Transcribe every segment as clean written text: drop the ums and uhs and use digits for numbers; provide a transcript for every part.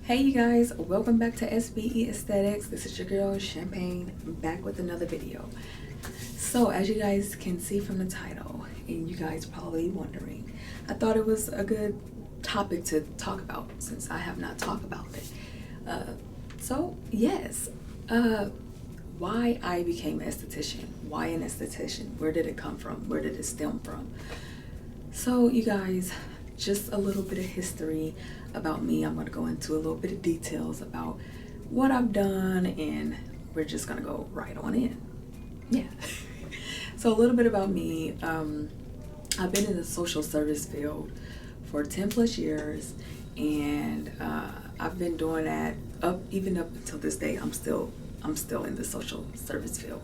Hey you guys, welcome back to SBEaesthetics. This is your girl Champagne back with another video. So as you guys can see from the title, and you guys probably wondering, I thought it was a good topic to talk about since I have not talked about it. Why I became an esthetician. Why an esthetician? Where did it come from? Where did it stem from? So you guys, just a little bit of history about me. I'm going to go into a little bit of details about what I've done, and we're just going to go right on in. Yeah. So a little bit about me. I've been in the social service field for 10 plus years, and I've been doing that even up until this day. I'm still in the social service field,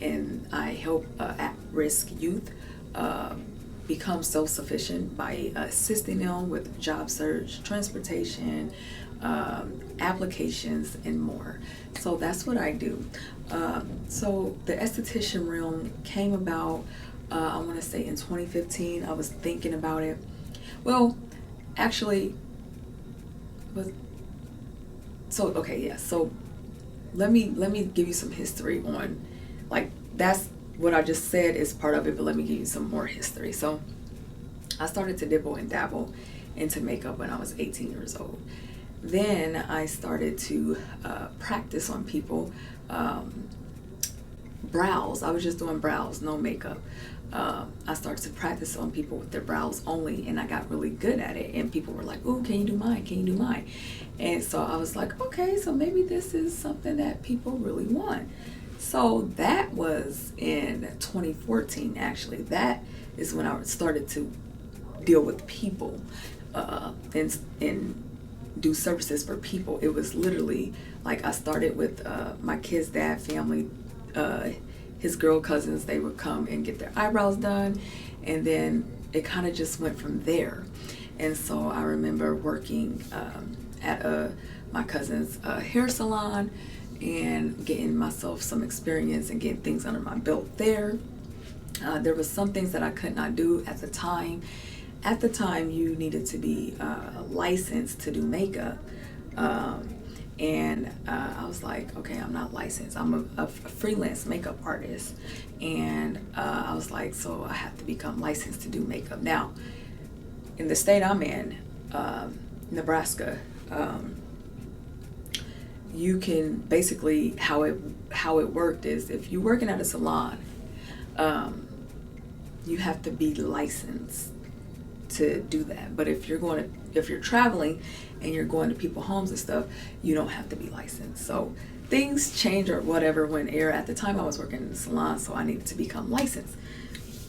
and I help at-risk youth become self-sufficient by assisting them with job search, transportation, applications, and more. So that's what I do. So the esthetician realm came about, I want to say in 2015. I was thinking about it. Well, actually, so let me give you some history on, like, that's what I just said is part of it, but let me give you some more history. So I started to dibble and dabble into makeup when I was 18 years old. Then I started to practice on people, brows. I was just doing brows, no makeup. I started to practice on people with their brows only, and I got really good at it, and people were like, "Ooh, can you do mine? Can you do mine?" And so I was like, okay, so maybe this is something that people really want. So that was in 2014, actually. That is when I started to deal with people and do services for people. It was literally like I started with my kid's dad family, his girl cousins. They would come and get their eyebrows done, and then it kind of just went from there. And so I remember working at my cousin's hair salon and getting myself some experience and getting things under my belt there. There was some things that I could not do at the time. At the time, you needed to be licensed to do makeup. And I was like, okay, I'm not licensed. I'm a freelance makeup artist. And I was like, so I have to become licensed to do makeup. Now, in the state I'm in, Nebraska, you can basically, how it worked is, if you're working at a salon, you have to be licensed to do that. But if you're traveling and you're going to people's homes and stuff, you don't have to be licensed. So things change or whatever at the time I was working in the salon, so I needed to become licensed.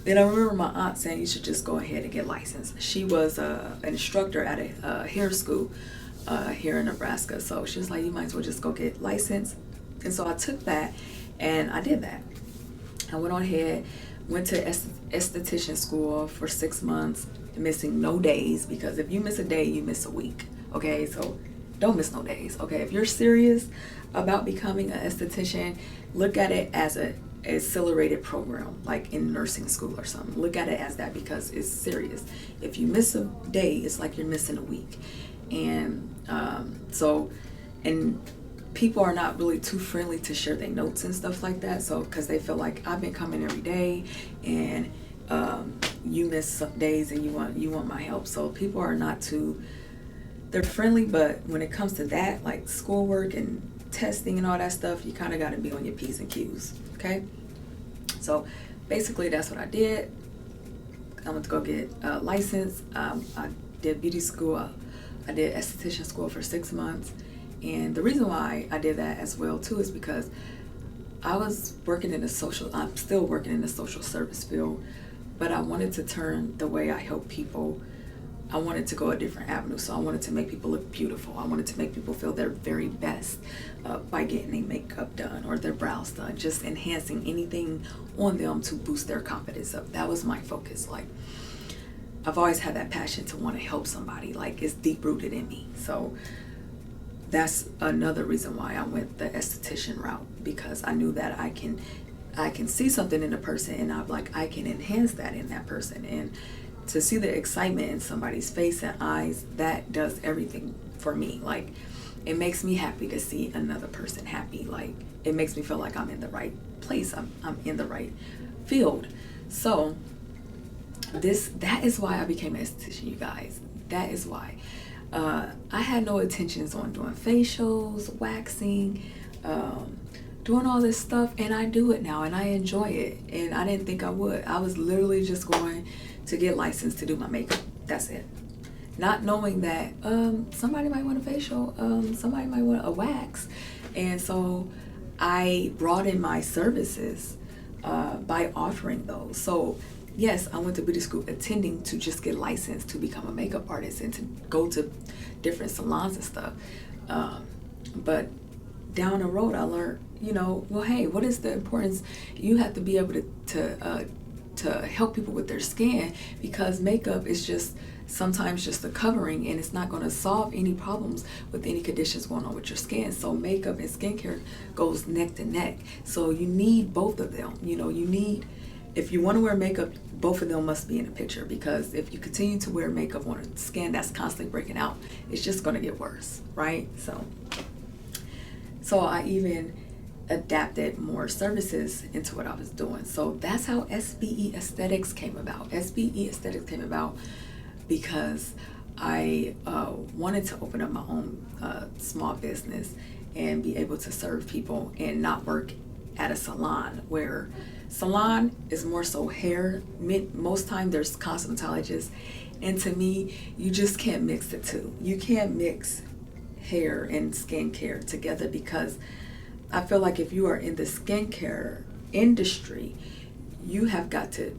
Then I remember my aunt saying you should just go ahead and get licensed. She was an instructor at a hair school here in Nebraska. So she was like, you might as well just go get licensed. And so I took that and I did that. I went on ahead, went to esthetician school for 6 months, missing no days, because if you miss a day, you miss a week. Okay, so don't miss no days. Okay, if you're serious about becoming an esthetician, look at it as a accelerated program, like in nursing school or something. Look at it as that, because it's serious. If you miss a day, it's like you're missing a week. And and people are not really too friendly to share their notes and stuff like that. So because they feel like I've been coming every day, and you miss some days and you want my help. So people are not too, they're friendly, but when it comes to that, like schoolwork and testing and all that stuff, you kind of got to be on your P's and Q's. Okay, so basically that's what I did. I went to go get a license. I did beauty school. I did esthetician school for 6 months. And the reason why I did that as well too is because I'm still working in the social service field, but I wanted to turn the way I help people. I wanted to go a different avenue. So I wanted to make people look beautiful. I wanted to make people feel their very best by getting their makeup done or their brows done, just enhancing anything on them to boost their confidence up. That was my focus. Like, I've always had that passion to want to help somebody. Like, it's deep rooted in me. So that's another reason why I went the esthetician route, because I knew that I can see something in a person, and I can enhance that in that person. And to see the excitement in somebody's face and eyes, that does everything for me. Like, it makes me happy to see another person happy. Like, it makes me feel like I'm in the right place. I'm in the right field. So that is why I became an esthetician, you guys. That is why. I had no intentions on doing facials, waxing, doing all this stuff, and I do it now and I enjoy it, and I didn't think I would. I was literally just going to get licensed to do my makeup. That's it. Not knowing that somebody might want a facial, somebody might want a wax. And so I brought in my services by offering those. So yes, I went to beauty school attending to just get licensed to become a makeup artist and to go to different salons and stuff. But down the road, I learned, well, hey, what is the importance? You have to be able to help people with their skin, because makeup is just sometimes just a covering, and it's not going to solve any problems with any conditions going on with your skin. So makeup and skincare goes neck to neck. So you need both of them. If you want to wear makeup, both of them must be in the picture, because if you continue to wear makeup on a skin that's constantly breaking out, it's just going to get worse, right? So I even adapted more services into what I was doing. So that's how Aesthetics came about. Aesthetics came about because I wanted to open up my own small business and be able to serve people and not work at a salon, where salon is more so hair. Most time there's cosmetologists, and to me, you just can't mix the two. You can't mix hair and skincare together, because I feel like if you are in the skincare industry, you have got to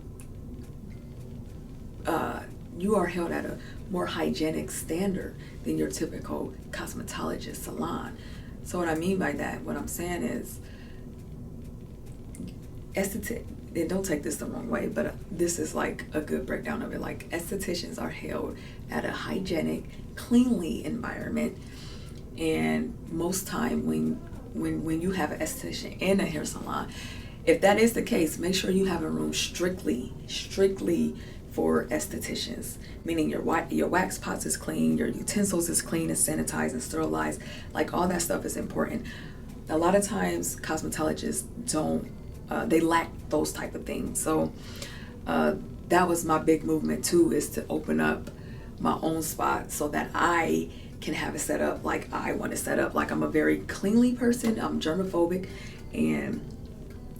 you are held at a more hygienic standard than your typical cosmetologist salon. So what I mean by that, what I'm saying is, and don't take this the wrong way, but this is like a good breakdown of it. Like, estheticians are held at a hygienic, cleanly environment, and most time when you have an esthetician in a hair salon, if that is the case, make sure you have a room strictly for estheticians, meaning your wax pots is clean, your utensils is clean and sanitized and sterilized. Like, all that stuff is important. A lot of times cosmetologists don't, they lack those type of things. So that was my big movement too, is to open up my own spot so that I can have it set up like I want to set up. Like, I'm a very cleanly person. I'm germophobic, and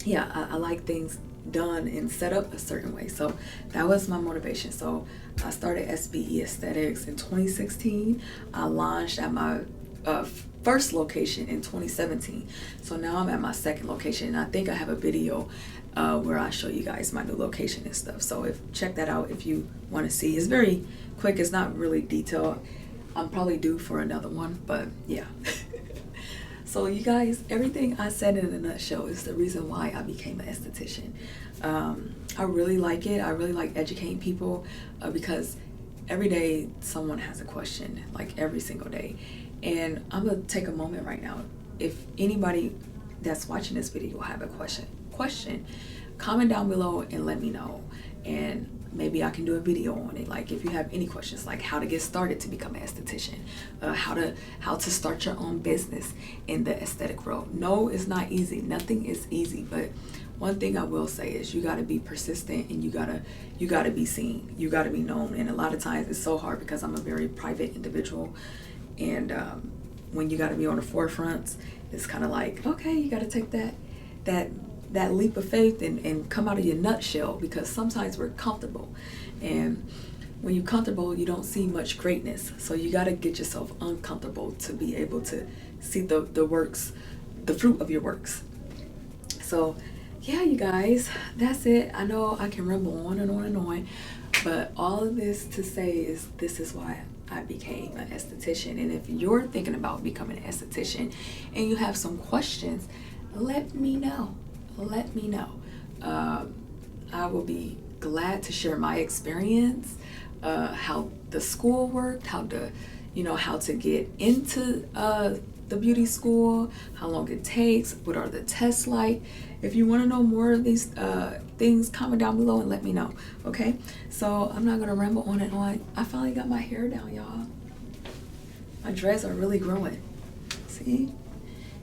yeah, I like things done and set up a certain way. So that was my motivation. So I started Aesthetics in 2016. I launched at my first location in 2017. So now I'm at my second location, and I think I have a video where I show you guys my new location and stuff. So check that out if you want to see. It's very quick. It's not really detailed. I'm probably due for another one, but yeah. So you guys, everything I said in a nutshell is the reason why I became an esthetician. I really like it. I really like educating people because every day someone has a question, like every single day. And I'm gonna take a moment right now. If anybody that's watching this video will have a question, comment down below and let me know. And maybe I can do a video on it. Like, if you have any questions, like how to get started to become an esthetician, how to start your own business in the aesthetic world. No, it's not easy. Nothing is easy. But one thing I will say is you got to be persistent, and you gotta be seen. You got to be known. And a lot of times it's so hard because I'm a very private individual, and when you got to be on the forefronts, it's kind of like, okay, you got to take that leap of faith and come out of your nutshell, because sometimes we're comfortable, and when you're comfortable, you don't see much greatness. So you got to get yourself uncomfortable to be able to see the fruit of your works. So yeah, you guys, that's it. I know I can ramble on and on and on, but all of this to say is, this is why I became an esthetician. And if you're thinking about becoming an esthetician and you have some questions, let me know. I will be glad to share my experience, how the school worked, how to get into the beauty school, how long it takes, what are the tests like. If you want to know more of these things, comment down below and let me know. Okay, so I'm not gonna ramble on and on. I finally got my hair down, y'all. My dreads are really growing. See?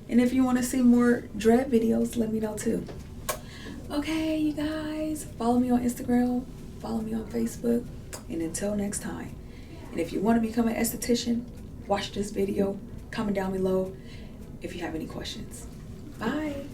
And if you want to see more dread videos, let me know too. Okay, you guys, follow me on Instagram, follow me on Facebook, and until next time. And if you want to become an esthetician, watch this video, comment down below if you have any questions. Bye.